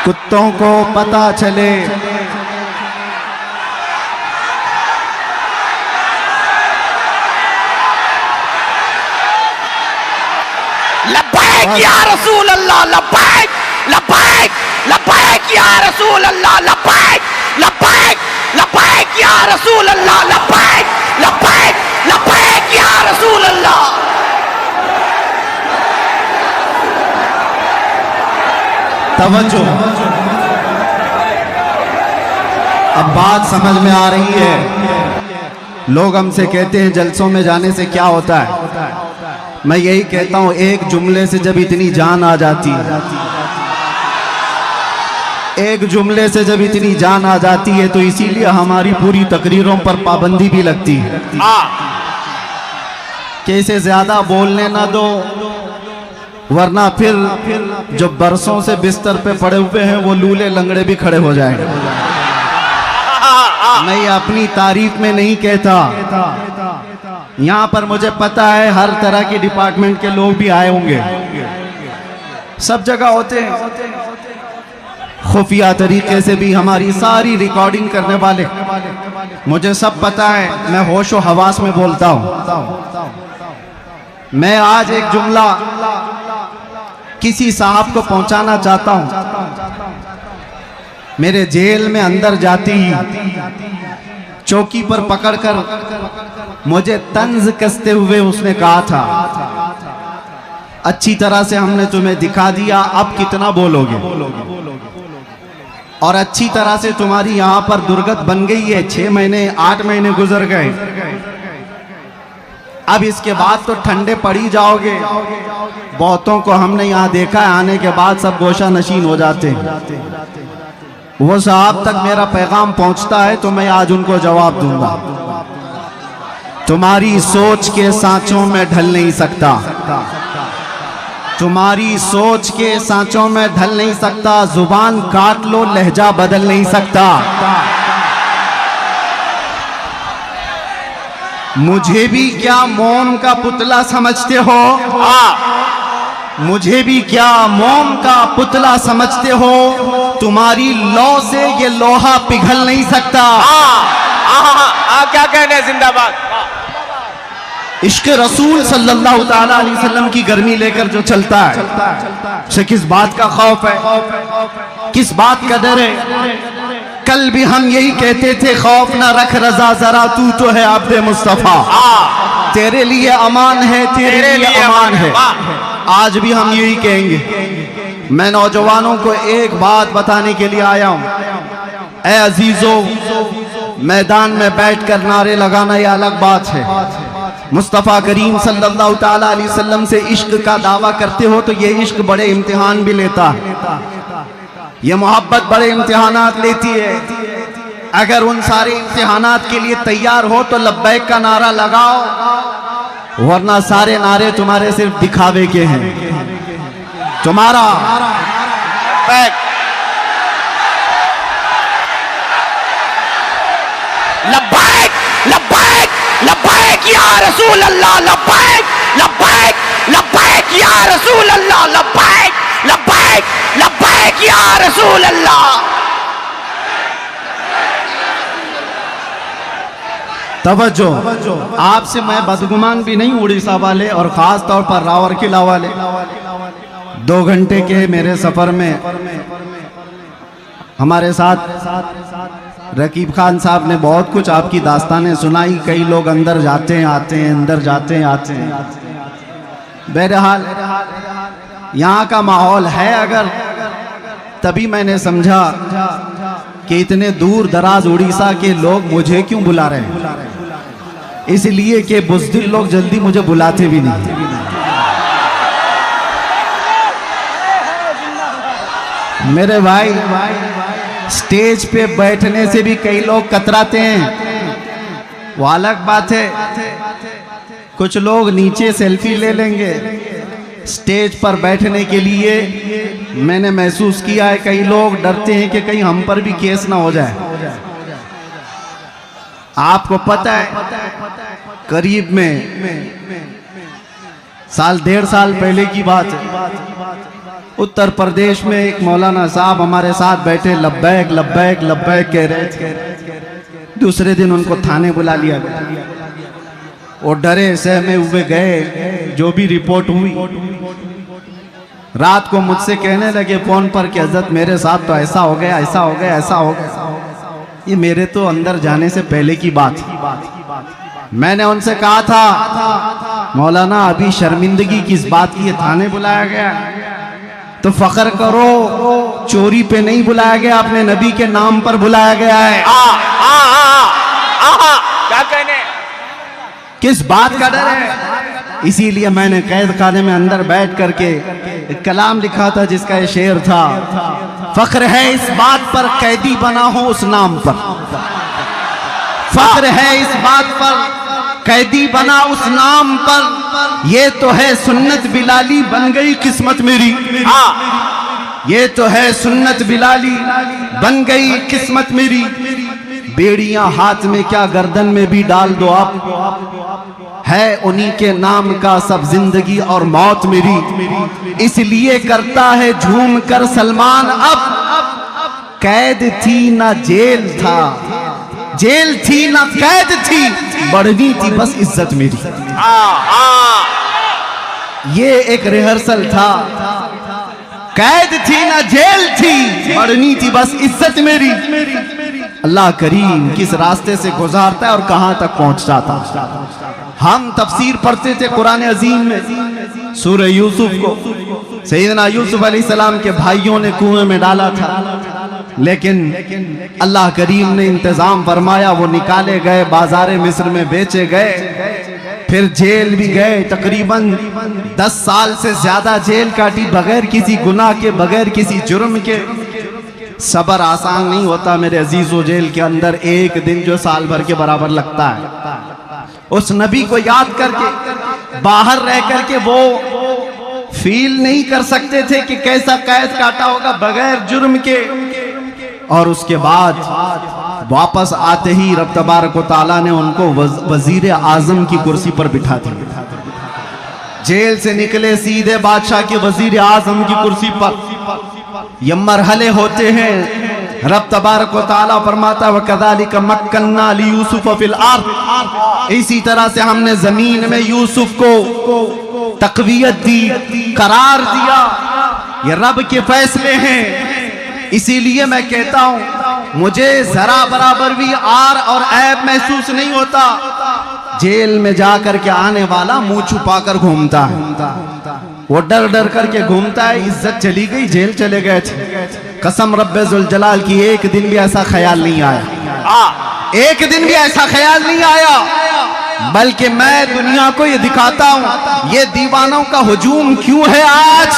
कुत्तों को पता चले लब्बैक या रसूल अल्लाह, लब्बैक लब्बैक लब्बैक या रसूल अल्लाह, लब्बैक लब्बैक लब्बैक या रसूल अल्लाह, लब्बैक लब्बैक लब्बैक या रसूल अल्लाह। तवज्जो, अब बात समझ में आ रही है। लोग हमसे कहते हैं जलसों में जाने से क्या होता है। मैं यही कहता हूं, एक जुमले से जब इतनी जान आ जाती है, एक जुमले से जब इतनी जान आ जाती है तो इसीलिए हमारी पूरी तकरीरों पर पाबंदी भी लगती है कि इसे ज्यादा बोलने ना दो, वरना फिर जो बरसों से बिस्तर पे पड़े हुए हैं वो लूले लंगड़े भी खड़े हो जाएंगे। मैं अपनी तारीफ में नहीं कहता, यहाँ पर मुझे पता है हर तरह के डिपार्टमेंट के लोग भी आए होंगे, सब जगह होते हैं, खुफिया तरीके से भी हमारी सारी रिकॉर्डिंग करने वाले, मुझे सब पता है। मैं होशो हवास में बोलता हूँ। मैं आज एक जुमला किसी साहब को पहुंचाना चाहता हूं। मेरे जेल में अंदर जाती ही चौकी पर पकड़कर मुझे तंज कसते हुए उसने कहा था, अच्छी तरह से हमने तुम्हें दिखा दिया, अब कितना बोलोगे, और अच्छी तरह से तुम्हारी यहां पर दुर्गत बन गई है। 6 महीने 8 महीने गुजर गए, अब इसके बाद तो ठंडे पड़ी जाओगे। बहुतों को हमने यहाँ देखा है, आने के बाद सब गोशा नशीन हो जाते हैं। वो साहब तक मेरा पैगाम पहुंचता है तो मैं आज उनको जवाब दूंगा। तुम्हारी सोच के सांचों में ढल नहीं सकता, तुम्हारी सोच के सांचों में ढल नहीं सकता, जुबान काट लो लहजा बदल नहीं सकता। मुझे भी क्या मोम का पुतला समझते हो, मुझे भी क्या मोम का पुतला समझते हो, तुम्हारी लौ से ये लोहा पिघल नहीं सकता। क्या कहने, जिंदाबाद। इश्क रसूल सल्लल्लाहु ताला अलैहि वसल्लम की गर्मी लेकर जो चलता है, से किस बात का खौफ है, किस बात का डर है। कल भी हम यही कहते थे, खौफ ना रख रजा जरा, तू तो है आब्दे मुस्तफा, तेरे लिए अमान है, तेरे लिए अमान है। आज भी हम यही कहेंगे। मैं नौजवानों को एक बात बताने के लिए आया हूं। ऐ अजीजों, मैदान में बैठकर नारे लगाना यह अलग बात है। मुस्तफ़ा करीम सल्लल्लाहु ताला अलैहि वसल्लम से इश्क का दावा करते हो तो ये इश्क बड़े इम्तिहान भी लेता है, ये मोहब्बत बड़े इम्तिहानात लेती है। अगर उन सारे इम्तिहानात के लिए तैयार हो तो लब्बैक का नारा लगाओ, वरना सारे नारे तुम्हारे सिर्फ दिखावे के हैं। तुम्हारा लब्बैक लब्बैक लब्बैक या रसूल अल्लाह, लब्बैक लब्बैक लब्बैक या रसूल अल्लाह, लब्बैक लब्बैक लब्बैक या रसूल अल्लाह। तवज्जो, आपसे मैं बदगुमान भी नहीं, उड़ीसा वाले और खास तौर पर रावरकिला वाले। 2 घंटे के मेरे सफर में हमारे साथ रकीब खान साहब ने बहुत कुछ आपकी दास्तानें सुनाई। कई लोग अंदर जाते हैं आते हैं, अंदर जाते हैं आते हैं। बहरहाल यहाँ का माहौल है अगर, तभी मैंने समझा कि इतने दूर दराज उड़ीसा के लोग मुझे क्यों बुला रहे हैं, इसलिए कि बुज़दिल लोग जल्दी मुझे बुलाते भी नहीं। मेरे भाई, स्टेज पे बैठने से भी कई लोग कतराते हैं, वो अलग बात है। कुछ लोग नीचे सेल्फी ले लेंगे, स्टेज पर बैठने के लिए मैंने महसूस किया है कई लोग डरते हैं कि कहीं हम पर भी केस ना हो जाए। आपको पता है, करीब में 1.5 साल पहले की बात है, उत्तर प्रदेश में एक मौलाना साहब हमारे साथ बैठे, लब्बैक लब्बैक लब्बैक कह रहे थे। दूसरे दिन उनको थाने बुला लिया गया। वो डरे सहमे हुए गए, जो भी रिपोर्ट हुई। रात को मुझसे कहने लगे फोन पर कि हजरत मेरे साथ तो ऐसा हो गया, ऐसा हो गया, ऐसा हो गया। ये मेरे तो अंदर जाने से पहले की बात थी। मैंने उनसे कहा था मौलाना अभी शर्मिंदगी किस बात की है, थाने बुलाया गया तो फख्र करो, चोरी पे नहीं बुलाया गया, अपने नबी के नाम पर बुलाया गया है। क्या कहने, किस बात का डर है? इसीलिए मैंने कैद खाने में अंदर बैठ करके एक कलाम लिखा था जिसका ये शेर था, फख्र है इस बात पर कैदी बना हो उस नाम पर, फख्र है इस बात पर कैदी बना उस नाम पर, ये तो है सुन्नत बिलाली बन गई किस्मत मेरी, ये तो है सुन्नत बिलाली बन गई किस्मत मेरी। बेड़ियां हाथ में क्या गर्दन में भी डाल दो आप, है उन्हीं के नाम का सब जिंदगी और मौत मेरी। इसलिए करता है झूम कर सलमान अब, कैद थी ना जेल था, जेल थी ना कैद थी, बढ़नी थी बस इज्जत मेरी। ये एक रिहर्सल था, कैद थी ना जेल थी, बढ़नी थी बस इज्जत मेरी। अल्लाह करीम किस रास्ते से गुजारता है और कहां तक पहुंचता था। हम तफसीर पढ़ते थे कुरान अजीम में, सूरह यूसुफ को सैयदना यूसुफ अलैहिस्सलाम के भाइयों ने कुएं में डाला था, लेकिन अल्लाह करीम ने इंतजाम फरमाया, वो निकाले गए, बाजारे मिस्र में बेचे गए, फिर जेल भी गए। तकरीबन 10 साल से ज्यादा जेल काटी बगैर किसी गुनाह के, बगैर किसी जुर्म के। सबर आसान नहीं होता मेरे अजीजों, जेल के अंदर एक दिन जो साल भर के बराबर लगता है। उस नबी को याद करके बाहर रह करके वो फील नहीं कर सकते थे कि कैसा कैद काटा होगा बगैर जुर्म के। और उसके बाद वापस आते ही रब तबारक व तआला ने उनको वजीर आजम की कुर्सी पर बिठा दिया। जेल से निकले सीधे बादशाह के वजीर आजम की कुर्सी पर। ये मरहले होते हैं। रब तबारक व तआला फरमाता व कज़ालिका मक्कन्ना ली यूसुफ फिल अर्द, इसी तरह से हमने जमीन में यूसुफ को तकवीयत दी, करार दिया। ये रब के फैसले हैं। इसीलिए मैं कहता हूं मुझे जरा बराबर भी आर और ऐब महसूस नहीं होता। जेल में जाकर के आने वाला मुंह छुपा कर घूमता है, वो डर डर करके घूमता है, इज्जत चली गई, जेल चले गए थे। कसम रब्बे जुल जलाल की एक दिन भी ऐसा ख्याल नहीं आया, एक दिन भी ऐसा ख्याल नहीं आया। बल्कि मैं दुनिया को ये दिखाता हूं ये दीवानों का हुजूम क्यों है। आज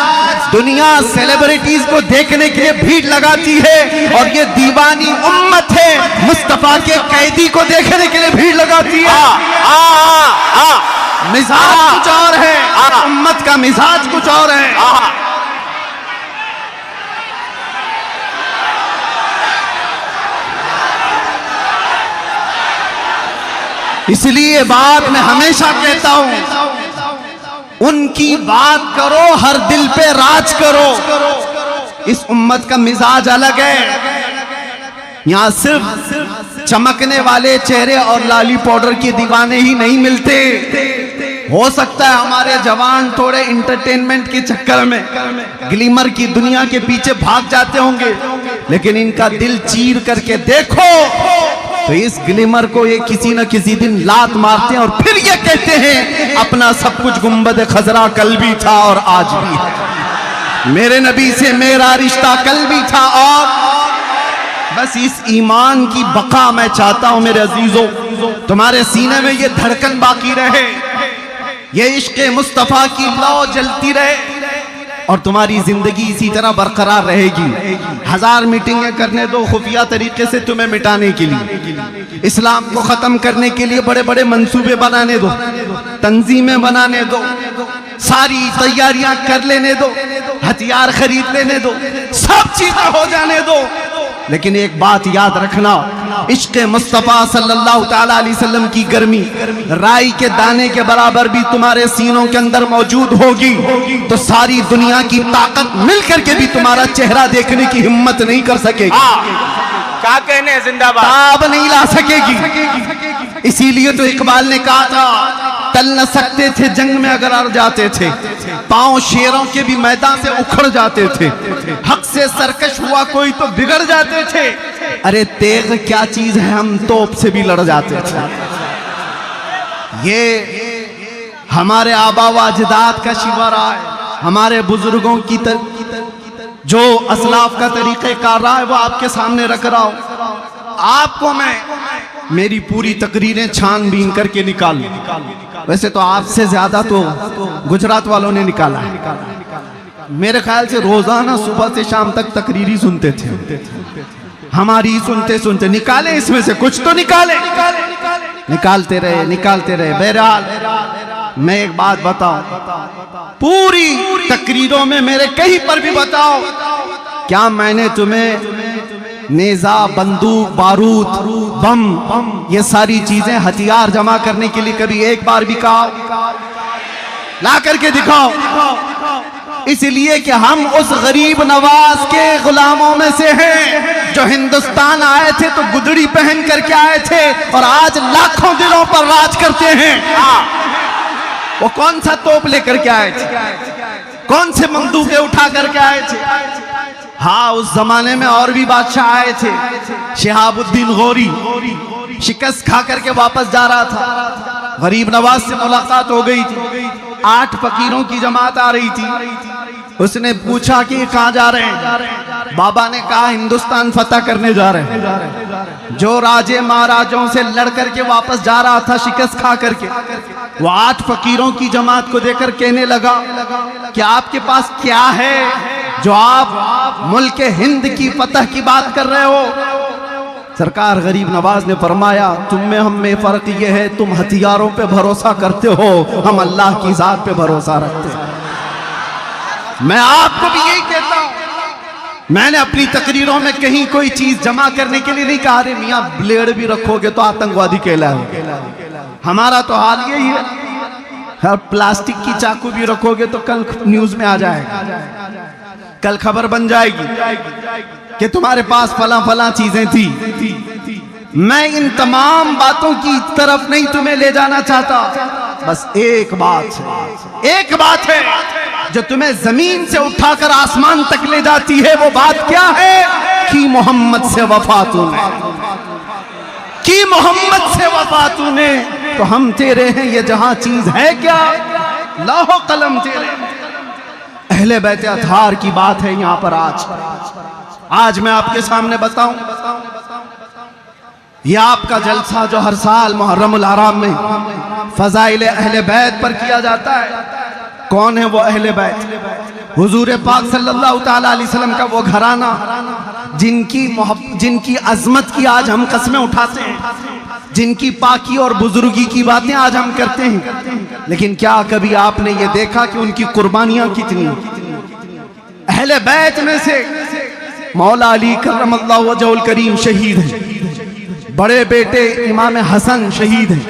दुनिया सेलिब्रिटीज को देखने के लिए भीड़ लगाती है और ये दीवानी उम्मत है मुस्तफा के कैदी को देखने के लिए भीड़ लगाती है। मिजाज कुछ और है, उम्मत का मिजाज कुछ और है। इसलिए बात मैं हमेशा कहता हूं, उनकी बात करो, हर दिल पे राज करो। इस उम्मत का मिजाज अलग है। यहां सिर्फ चमकने वाले चेहरे और लाली पाउडर के दीवाने ही नहीं मिलते। हो सकता है हमारे जवान थोड़े इंटरटेनमेंट के चक्कर में ग्लिमर की दुनिया के पीछे भाग जाते होंगे, लेकिन इनका दिल चीर करके देखो तो इस ग्लिमर को ये किसी न किसी दिन लात मारते हैं और फिर ये कहते हैं अपना सब कुछ गुंबद खजरा कल भी था और आज भी है, मेरे नबी से मेरा रिश्ता कल भी था। और बस इस ईमान की बका मैं चाहता हूं मेरे अजीजों, तुम्हारे सीने में ये धड़कन बाकी रहे, ये इश्क़ मुस्तफा की लौ जलती रहे और तुम्हारी जिंदगी इसी तरह बरकरार रहेगी। 1000 मीटिंगें करने दो खुफिया तरीके से तुम्हें मिटाने के लिए, इस्लाम को खत्म करने के लिए बड़े बड़े मंसूबे बनाने दो, तंजीमें बनाने दो, सारी तैयारियां कर लेने दो, हथियार खरीद लेने दो, सब चीजें हो जाने दो, लेकिन एक बात याद रखना, इश्क मुस्तफ़ा सल्लल्लाहु ताला अलैहि वसल्लम की गर्मी राई के दाने के बराबर भी तुम्हारे सीनों के अंदर मौजूद होगी तो सारी दुनिया की ताकत मिलकर के भी तुम्हारा चेहरा देखने की हिम्मत नहीं कर सकेगी, क्या कहने हैं, जिंदाबाद, ताब नहीं ला सकेगी। इसीलिए तो इकबाल ने कहा था टल न सकते थे जंग में अगर अड़ जाते थे, पांव शेरों के भी मैदान से उखड़ जाते थे, हक से सरकश हुआ कोई तो बिगड़ जाते थे, अरे तेग क्या चीज है हम तोप से भी लड़ जाते थे। ये हमारे आबा व अजदाद का शिवरा है, हमारे बुजुर्गों की जो असलाफ का तरीक़ेकार रहा है वो आपके सामने रख रहा हूं। आपको मैं मेरी पूरी तकरीरें छानबीन करके निकाल लूं। वैसे तो आपसे ज्यादा तो गुजरात वालों ने निकाला है, मेरे ख्याल से रोजाना सुबह से शाम तक तकरीरी सुनते थे, हमारी सुनते सुनते निकाले इसमें से कुछ तो निकाले, निकालते रहे। बहरहाल मैं एक बात बताऊं, पूरी तकरीरों में मेरे कहीं पर भी बताओ क्या मैंने तुम्हें नेजा, बंदूक, बारूद, बम, ये सारी चीजें हथियार जमा करने के लिए कभी एक बार भी कहा? ला करके दिखाओ। इसलिए कि हम उस गरीब नवाज के गुलामों में से हैं जो हिंदुस्तान आए थे तो गुदड़ी पहन करके आए थे और आज लाखों दिलों पर राज करते हैं। वो कौन सा तोप लेकर के आए थे, कौन से बंदूकें उठा करके आए थे? हाँ, उस जमाने में और भी बादशाह आए थे। शिहाबुद्दीन गौरी शिकस्त खा करके वापस जा रहा था, गरीब नवाज से मुलाकात हो गई थी, 8 फकीरों की जमात आ रही थी। उसने पूछा कि कहाँ जा रहे हैं? बाबा ने कहा हिंदुस्तान फतह करने जा रहे हैं। जो राजे महाराजों से लड़ करके वापस जा रहा था शिकस्त खा करके, वो 8 फकीरों की जमात को देखकर कहने लगा कि आपके पास क्या है जो आप मुल्क हिंद की फतह की बात कर रहे हो? सरकार गरीब नवाज ने फरमाया तुम में हम में फर्क ये है तुम हथियारों पे भरोसा करते हो, हम अल्लाह की जात पे भरोसा रखते हैं। मैं आपको भी यही कहता हूं, मैंने अपनी तकरीरों में कहीं कोई चीज जमा करने के लिए नहीं कहा रे मियां ब्लेड भी रखोगे तो आतंकवादी कहलाओगे। हमारा तो हाल यही है, और प्लास्टिक की चाकू भी रखोगे तो कल न्यूज में आ जाएगा, कल खबर बन जाएगी कि तुम्हारे पास फला चीजें थी। मैं इन तमाम बातों की तरफ नहीं तुम्हें ले जाना चाहता, बस एक बात है जो तुम्हें जमीन से उठाकर आसमान तक ले जाती है। वो बात क्या है? कि मोहम्मद से वफा तूने, कि मोहम्मद से वफा तूने, तो हम तेरे हैं, ये जहां चीज है क्या लाहो कलम तेरे। अहले बैत अतहार की बात है यहां पर। आज मैं आपके सामने बताऊं, यह आपका जलसा जो हर साल मुहर्रमुल हराम में फजाइल अहले बैत पर किया जाता है। कौन है वो अहले बैत? हुजूर पाक सल्लल्लाहु ताला अलैहि वसल्लम का वो घराना जिनकी अजमत की आज हम कस्में उठाते हैं, जिनकी पाकी और बुजुर्गी की बातें आज हम करते हैं, लेकिन क्या कभी आपने ये देखा कि उनकी कुर्बानियां कितनी? अहले बैत में से मौला अली करमल्लाहु वजहुल करीम शहीद हैं, बड़े बेटे इमाम हसन शहीद हैं,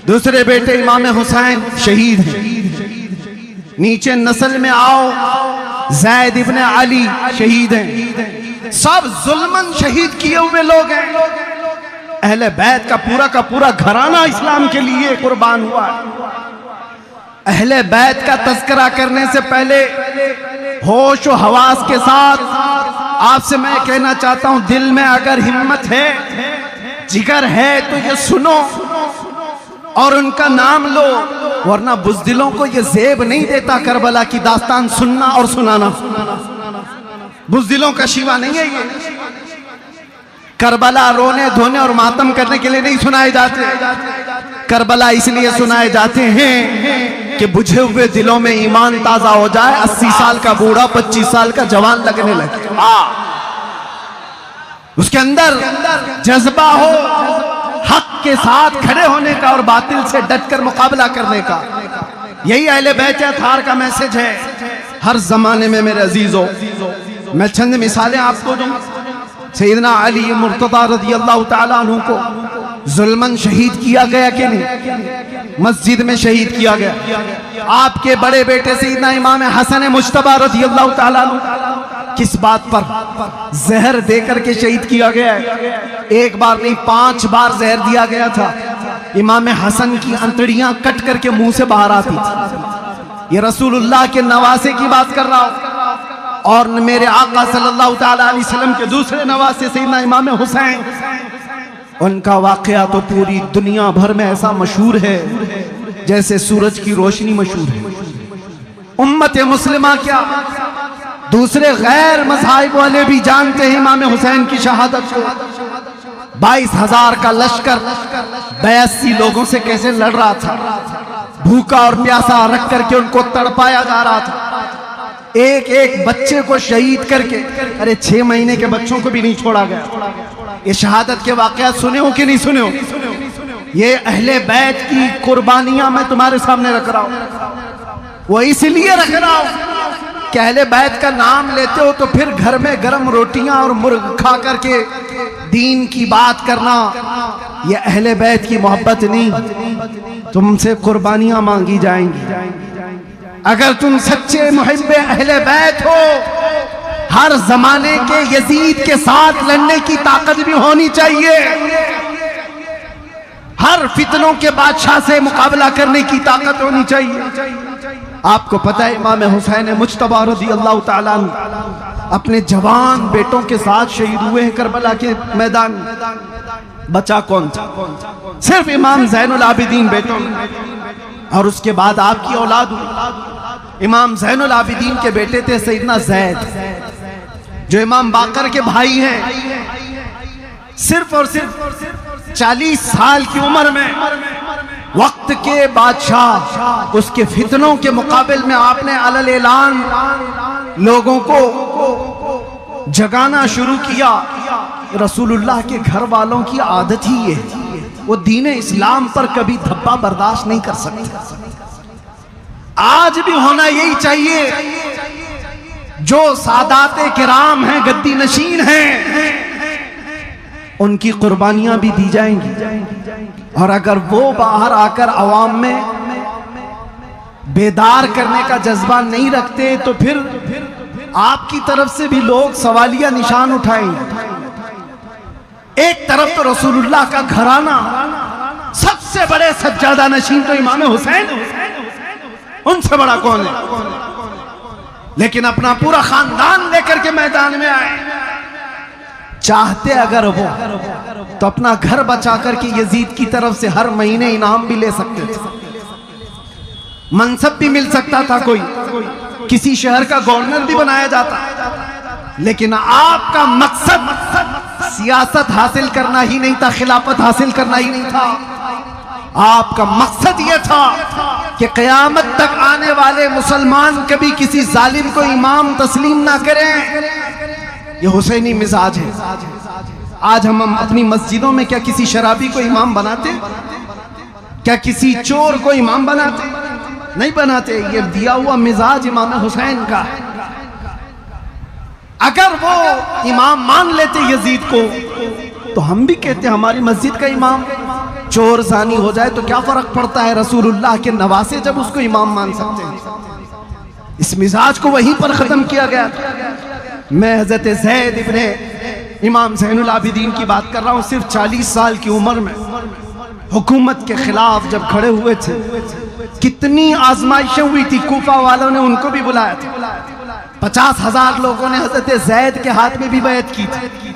दूसरे बेटे इमाम हुसैन शहीद हैं, नीचे नस्ल में आओ ज़ैद इब्न अली शहीद हैं। सब जुल्मन शहीद किए हुए लोग हैं। अहले बैत का पूरा घराना इस्लाम के लिए कुर्बान हुआ है। अहले बैत का तज़किरा करने से पहले होश और हवास के साथ आपसे मैं कहना चाहता हूं, दिल में अगर हिम्मत है, जिगर है, तो ये सुनो और उनका नाम लो, वरना बुज़दिलों को ये ज़ेब नहीं देता करबला की दास्तान सुनना और सुनाना। बुज़दिलों का शिवा नहीं है ये। करबला रोने धोने और मातम करने के लिए नहीं सुनाए जाते। करबला इसलिए सुनाए जाते हैं कि बुझे हुए दिलों में ईमान ताजा हो जाए, 80 साल का बूढ़ा 25 साल का जवान लगने लगे, उसके अंदर जज्बा हो हक के साथ खड़े होने का और बातिल से डटकर मुकाबला करने का। यही अहले बैत अतहार का मैसेज है हर जमाने में। मेरे अजीजों, मैं चंद मिसालें आपको दूं। सैयदना अली मुर्तज़ा रज़ियल्लाहु ताला अन्हु को जुल्मन शहीद किया गया कि नहीं? मस्जिद में शहीद किया गया। आपके बड़े बेटे सैयदना इमाम हसन मुज्तबा रज़ियल्लाहु ताला अन्हु किस बात पर? जहर देकर के शहीद किया गया है। एक बार नहीं 5 बार जहर दिया गया था। इमाम हसन की अंतड़ियां कट करके मुंह से बाहर आती थी। ये रसूलुल्लाह के नवासे की बात कर रहा हूं। और मेरे आका सल्लल्लाहु ताला अलैहि वसल्लम के दूसरे नवासे सैयदना इमाम हुसैन, उनका वाकया तो पूरी दुनिया भर में ऐसा मशहूर है जैसे सूरज की रोशनी मशहूर है। उम्मत मुस्लिमा क्या, दूसरे गैर मज़ाहिब वाले भी जानते हैं इमाम हुसैन की शहादत को। 22,000 का लश्कर 82 लोगों से कैसे लड़ रहा था। भूखा और प्यासा रख करके उनको तड़पाया जा रहा था। एक एक बच्चे को शहीद करके, अरे 6 महीने के बच्चों को भी नहीं छोड़ा गया। ये शहादत के वाकयात सुने हो कि नहीं सुने हो? ये अहले बैत की कुर्बानियां मैं तुम्हारे सामने रख रहा हूं। वो इसलिए रख रहा हूं कि अहले बैत का नाम लेते हो तो फिर घर में गर्म रोटियां और मुर्ग खा करके दीन की बात करना, ये अहले बैत की मोहब्बत नहीं। तुमसे कुर्बानियां मांगी जाएंगी। अगर तुम सच्चे मुहिब्बे अहले बैत हो, हर जमाने के यजीद के साथ लड़ने की ताकत भी होनी चाहिए। हर फितनों के बादशाह से मुकाबला करने की ताकत होनी चाहिए। आपको पता है इमाम हुसैन मुज्तबा रज़ियल्लाहु ताला अन्हु अपने जवान बेटों के साथ शहीद हुए हैं करबला के मैदान में। बचा कौन था? सिर्फ इमाम ज़ैनुल आबिदीन बेटों में। और उसके बाद आपकी औलाद हुई। इमाम ज़ैनुल आबिदीन के बेटे थे सैयदना ज़ैद, जो इमाम बाकर के भाई हैं। सिर्फ और सिर्फ 40 साल की उम्र में वक्त के बादशाह, उसके फितनों के मुकाबिल में आपने अलल ऐलान लोगों को जगाना शुरू किया। रसूलुल्लाह के घर वालों की आदत ही है, वो दीन इस्लाम पर कभी धब्बा बर्दाश्त नहीं कर सकते। आज भी होना यही चाहिए। जो सादाते किराम हैं, गद्दी नशीन हैं, उनकी कुर्बानियां भी दी जाएंगी। और अगर वो बाहर आकर अवाम में बेदार करने का जज्बा नहीं रखते तो फिर आपकी तरफ से भी लोग सवालिया निशान उठाएंगे। एक तरफ तो रसूलुल्लाह का घराना, सबसे बड़े सज्जादा नशीन तो इमाम हुसैन, उनसे बड़ा कौन है? लेकिन अपना पूरा खानदान लेकर के मैदान में आए। चाहते अगर वो तो अपना घर बचा करके यजीद की तरफ से हर महीने इनाम भी ले सकते थे, मनसब भी मिल सकता था, कोई किसी शहर का गवर्नर भी बनाया जाता। लेकिन आपका मकसद सियासत हासिल करना ही नहीं था, खिलाफत हासिल करना ही नहीं था। आपका मकसद यह था कि क़यामत तक आने वाले मुसलमान कभी किसी जालिम को इमाम तस्लीम ना करें। ये हुसैनी मिजाज है। आज हम अपनी मस्जिदों में क्या किसी शराबी को इमाम बनाते? क्या किसी चोर को इमाम बनाते? नहीं बनाते। ये दिया हुआ मिजाज इमाम हुसैन का है। अगर वो इमाम मान लेते यजीद को तो हम भी कहते हमारी मस्जिद का इमाम चोर जानी हो जाए तो क्या फर्क पड़ता है? रसूलुल्लाह के नवासे जब उसको इमाम मान सकते हैं। इस मिजाज को वहीं पर खत्म किया गया। मैं हजरत ज़ैद इब्ने इमाम ज़ैनुल आबिदीन की बात कर रहा हूँ। सिर्फ 40 साल की उम्र में हुकूमत के खिलाफ जब खड़े हुए थे, कितनी आजमाइशें हुई थी। कूफा वालों ने उनको भी बुलाया था। 50,000 लोगों ने हजरत ज़ैद के हाथ में भी बैत की थी।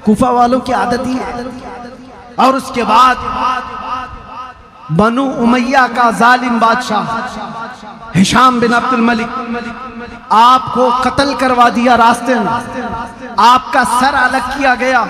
कूफा वालों की आदत ही है। और उसके बाद बनु उमैया का जालिम बादशाह हिशाम बिन अब्दुल मलिक आपको कत्ल करवा दिया। रास्ते में आपका सर अलग किया गया।